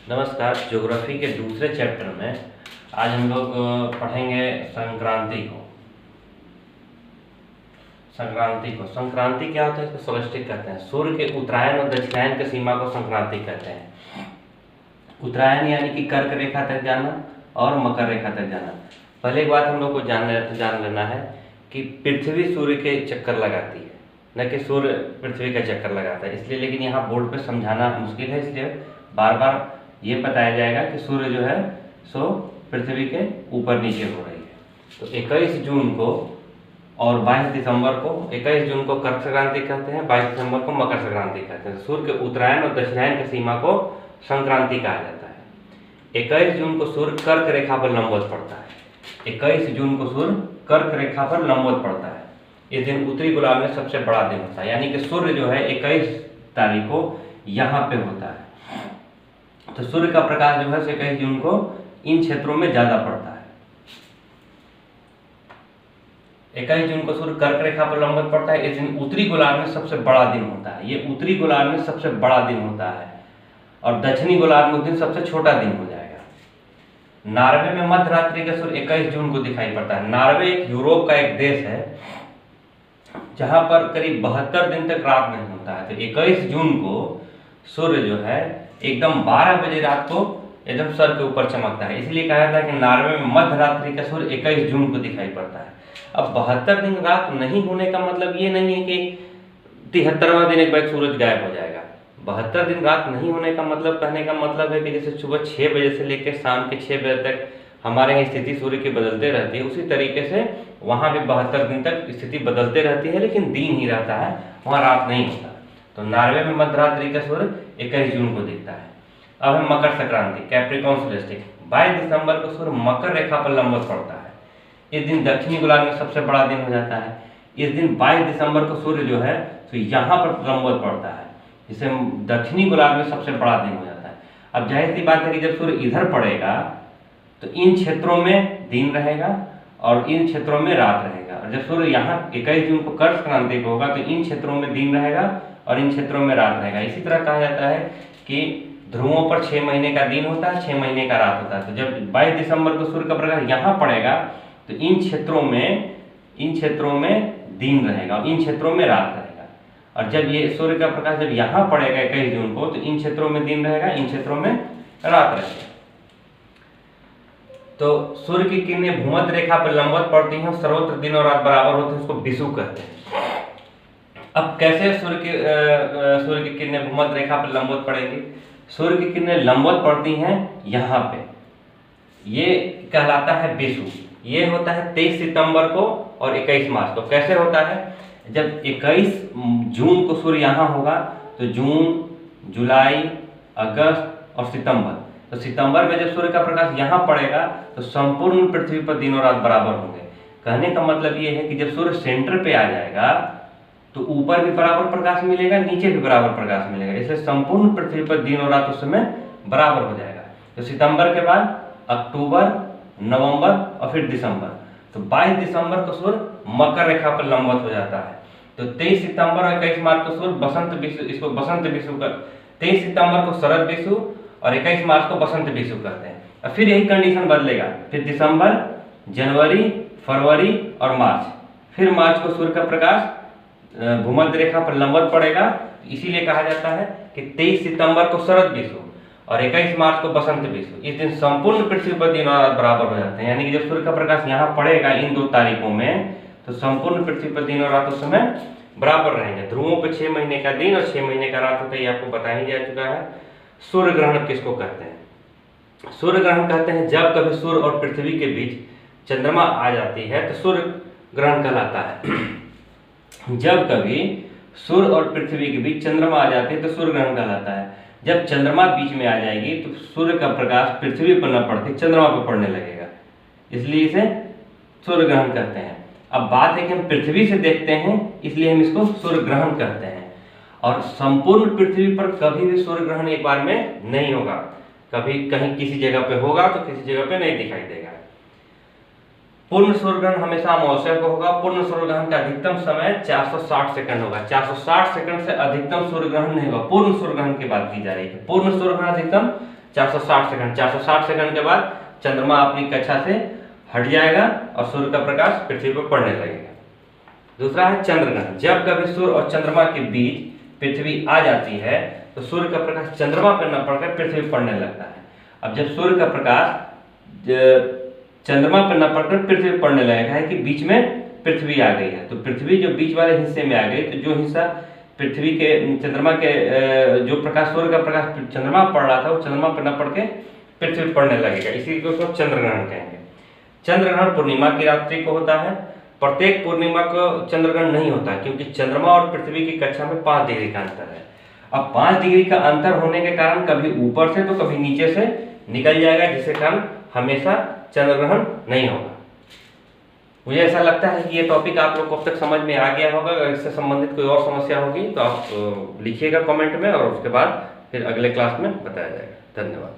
नमस्कार। ज्योग्राफी के दूसरे चैप्टर में आज हम लोग पढ़ेंगे संक्रांति क्या होता है, इसको सोलस्टिक कहते हैं। सूर्य के उत्तरायण और दक्षिणायन की सीमा को संक्रांति कहते हैं। उत्तरायण यानी कि कर्क रेखा तक जाना और मकर रेखा तक जाना। पहले एक बात हम लोग को जान लेना है कि पृथ्वी सूर्य के चक्कर लगाती है, न कि सूर्य पृथ्वी का चक्कर लगाता है। इसलिए लेकिन यहाँ बोर्ड पे समझाना मुश्किल है, इसलिए बार बार ये बताया जाएगा कि सूर्य जो है सो पृथ्वी के ऊपर नीचे हो रही है। तो 21 जून को और 22 दिसंबर को, 21 जून को कर्क संक्रांति कहते हैं, 22 दिसंबर को मकर संक्रांति कहते हैं। सूर्य के उत्तरायण और दक्षिणायन की सीमा को संक्रांति कहा जाता है। 21 जून को सूर्य कर्क रेखा पर लंबवत पड़ता है। 21 जून को सूर्य कर्क रेखा पर लंबवत पड़ता है। इस दिन उत्तरी गोलार्ध में सबसे बड़ा दिन होता है, यानी कि सूर्य जो है 21 तारीख को यहाँ पे होता है। तो सूर्य का प्रकाश जो है 21 जून को इन क्षेत्रों में ज्यादा पड़ता है। 21 जून को सूर्य कर्क रेखा पर लंबवत पड़ता है। इस दिन उत्तरी गोलार्ध में सबसे बड़ा दिन होता है। ये उत्तरी गोलार्ध में सबसे बड़ा दिन होता है और दक्षिणी गोलार्ध में उस दिन सबसे छोटा दिन हो जाएगा। नॉर्वे में मध्य रात्रि का सूर्य 21 जून को दिखाई पड़ता है। नॉर्वे एक यूरोप का एक देश है जहां पर करीब 72 दिन तक रात नहीं होता है। तो 21 जून को सूर्य जो है एकदम 12 बजे रात को एकदम सर के ऊपर चमकता है। इसलिए कहा जाता है कि नॉर्वे में मध्य रात्रि का सूर्य 21 जून को दिखाई पड़ता है। अब 72 दिन रात नहीं होने का मतलब ये नहीं है कि 73वां दिन एक बार सूरज गायब हो जाएगा। 72 दिन रात नहीं होने का मतलब, कहने का मतलब है कि जैसे सुबह 6 बजे से लेकर शाम के 6 बजे तक हमारे यहाँ स्थिति सूर्य की बदलते रहती है, उसी तरीके से वहाँ भी 72 दिन तक स्थिति बदलते रहती है, लेकिन दिन ही रहता है, वहाँ रात नहीं होता। तो नॉर्वे में मध्यरात्रि का सूर्य 21 जून को दिखता है। अब है मकर संक्रांति, कैप्रिकॉर्न सोल्स्टिस। 22 दिसंबर को सूर्य मकर रेखा पर लंबवत पड़ता है। इस दिन दक्षिणी गोलार्ध में सबसे बड़ा दिन हो जाता है। इस दिन 22 दिसंबर को सूर्य जो है तो यहाँ पर लंबवत पड़ता है, जिससे दक्षिणी गोलार्ध में सबसे बड़ा दिन हो जाता है। अब जाहिर सी बात है कि जब सूर्य इधर पड़ेगा तो इन क्षेत्रों में दिन रहेगा और इन क्षेत्रों में रात रहेगा। और जब सूर्य यहाँ 21 जून को कर्क संक्रांति को होगा तो इन क्षेत्रों में दिन रहेगा और इन क्षेत्रों में रात रहेगा। इसी तरह कहा जाता है कि ध्रुवों पर 6 महीने का दिन होता है, 6 महीने का रात होता है। तो जब 22 दिसंबर को सूर्य का प्रकाश यहाँ पड़ेगा तो इन क्षेत्रों में दिन रहेगा और इन क्षेत्रों में रात रहेगा। और जब ये सूर्य का प्रकाश जब यहाँ पड़ेगा 21 जून को तो इन क्षेत्रों में दिन रहेगा, इन क्षेत्रों में रात रहेगा। तो सूर्य की किरणें भूमध्य रेखा पर लंबवत पड़ती हैं, सर्वत्र दिन और रात बराबर होते हैं, उसको विषुव कहते हैं। अब कैसे सूर्य की किरणें भूमध्य रेखा पर लंबवत पड़ेंगी? सूर्य की किरणें लंबवत पड़ती हैं यहाँ पे, ये कहलाता है विषुव। ये होता है 23 सितंबर को और 21 मार्च को। कैसे होता है? जब 21 जून को सूर्य यहाँ होगा तो जून, जुलाई, अगस्त और सितंबर, तो सितंबर में जब सूर्य का प्रकाश यहाँ पड़ेगा तो संपूर्ण पृथ्वी पर दिन और रात बराबर होंगे। कहने का मतलब ये है कि जब सूर्य सेंटर पे आ जाएगा तो ऊपर भी बराबर प्रकाश मिलेगा, नीचे भी बराबर प्रकाश मिलेगा, इसलिए संपूर्ण पृथ्वी पर दिन और रात उस समय बराबर हो जाएगा। तो सितंबर के बाद अक्टूबर, नवंबर और फिर दिसंबर। तो 22 दिसंबर को सूर्य मकर रेखा पर लंबवत हो जाता है। तो 23 सितंबर और 21 मार्च को सूर्य बसंत विषुव, इसको बसंत विषुव का, 23 सितंबर को शरद विषुव और 21 मार्च को बसंत विषुव कहते हैं। और फिर यही कंडीशन बदलेगा, फिर दिसंबर, जनवरी, फरवरी और मार्च। फिर मार्च को सूर्य का प्रकाश भूमध्य रेखा पर लंबवत पड़ेगा, इसीलिए कहा जाता है कि 23 सितंबर को शरद विषुव और 21 मार्च को बसंत विषुव। इस दिन संपूर्ण पृथ्वी पर दिन और रात बराबर हो जाते हैं, यानी कि जब सूर्य का प्रकाश यहाँ पड़ेगा इन 2 तारीखों में तो संपूर्ण पृथ्वी पर दिन और रात उस समय बराबर रहेंगे। ध्रुवों पर 6 महीने का दिन और 6 महीने का रात होता है, ये आपको बता ही जा चुका है। सूर्य ग्रहण किसको कहते हैं? सूर्य ग्रहण कहते हैं जब कभी सूर्य और पृथ्वी के बीच चंद्रमा आ जाती है तो सूर्य ग्रहण कहलाता है। जब कभी सूर्य और पृथ्वी के बीच चंद्रमा आ जाती है तो सूर्य ग्रहण कहलाता है। जब चंद्रमा बीच में आ जाएगी तो सूर्य का प्रकाश पृथ्वी पर न पड़ते चंद्रमा पर पड़ने लगेगा, इसलिए इसे सूर्य ग्रहण कहते हैं। अब बात है कि हम पृथ्वी से देखते हैं, इसलिए हम इसको सूर्य ग्रहण कहते हैं। और संपूर्ण पृथ्वी पर कभी भी सूर्य ग्रहण एक बार में नहीं होगा, कभी कहीं किसी जगह पे होगा तो किसी जगह पे नहीं दिखाई देगा। पूर्ण सूर्य ग्रहण हमेशा अमावस्या को होगा। पूर्ण सूर्य ग्रहण का अधिकतम समय 460 सेकंड होगा। 460 सेकंड से अधिकतम सूर्य ग्रहण नहीं होगा। पूर्ण सूर्य ग्रहण की बात की जा रही है। पूर्ण सूर्य ग्रहण अधिकतम 460 सेकंड। 460 सेकंड के बाद चंद्रमा अपनी कक्षा से हट जाएगा और सूर्य का प्रकाश पृथ्वी पर पड़ने लगेगा। दूसरा है चंद्रग्रहण। जब कभी सूर्य और चंद्रमा के बीच पृथ्वी आ जाती है तो सूर्य का प्रकाश चंद्रमा पर न पड़कर पृथ्वी पर पड़ने लगता है। अब जब सूर्य का प्रकाश चंद्रमा पर न पड़कर पृथ्वी पर पड़ने लगेगा है कि बीच में पृथ्वी आ गई है, तो पृथ्वी जो बीच वाले हिस्से में आ गई, तो जो हिस्सा पृथ्वी के चंद्रमा के जो प्रकाश सूर्य का प्रकाश चंद्रमा पर पड़ रहा था वो चंद्रमा पर न पड़ के पृथ्वी पर पड़ने लगेगा, इसी को चंद्रग्रहण कहेंगे। चंद्रग्रहण पूर्णिमा की रात्रि को होता है। प्रत्येक पूर्णिमा को चंद्रग्रहण नहीं होता क्योंकि चंद्रमा और पृथ्वी की कक्षा में 5 डिग्री का अंतर है। अब 5 डिग्री का अंतर होने के कारण कभी ऊपर से तो कभी नीचे से निकल जाएगा, जिसके कारण हमेशा चंद्रग्रहण नहीं होगा। मुझे ऐसा लगता है कि ये टॉपिक आप लोग को अब तक समझ में आ गया होगा। अगर इससे संबंधित कोई और समस्या होगी तो आप लिखिएगा कमेंट में, और उसके बाद फिर अगले क्लास में बताया जाएगा। धन्यवाद।